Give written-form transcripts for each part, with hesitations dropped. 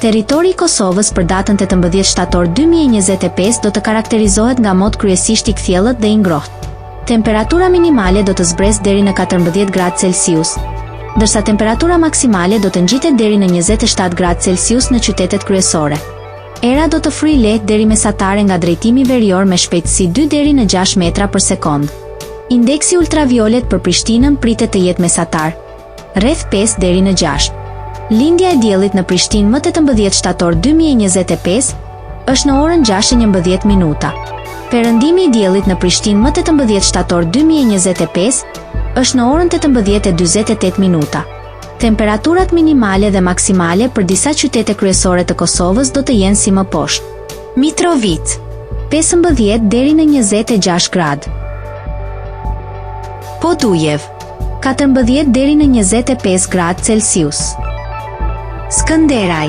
Territori i Kosovës për datën 18 shtator 2025 do të karakterizohet nga mod kryesisht i kthjellët dhe i ngrohtë. Temperatura minimale do të zbresë deri në 14 gradë Celsius, ndërsa temperatura maksimale do të ngjitet deri në 27 gradë Celsius në qytetet kryesore. Era do të fryjë lehtë deri mesatare nga drejtimi verior me shpejtësi 2 deri në 6 metra për sekond. Indeksi ultraviolet për Prishtinën pritet të jetë mesatar, rreth 5 deri në 6. Lindja e diellit në Prishtinë më 18 shtator 2025 është në orën 6:11 minuta. Perëndimi i diellit në Prishtinë më 18 shtator 2025 është në orën 18:48 minuta. Temperaturat minimale dhe maksimale për disa qytete kryesore të Kosovës do të jenë si më poshtë. Mitrovica 15 deri në 26 gradë. Podujev 14 deri në 25 gradë Celsius. Skënderaj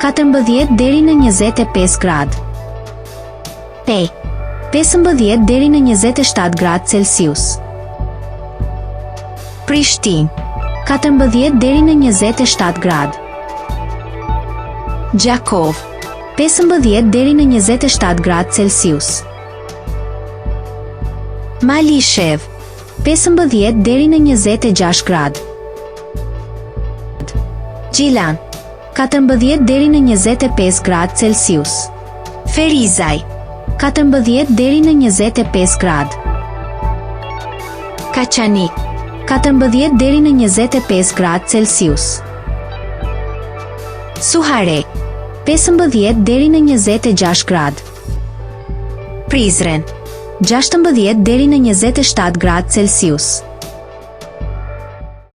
14 deri në 25 gradë. Pej 15 deri në 27 gradë Celsius. Prishtinë 14 deri në 27 gradë. Gjakov 15 deri në 27 gradë Celsius. Malishev 15 deri në 26 gradë. Gjilan 14 deri në 25 gradë Celsius. Ferizaj 14 deri në 25 gradë. Kaçanik 14 deri në 25 gradë Celsius. Suharek 15 deri në 26 gradë. Prizren 16 deri në 27 gradë Celsius.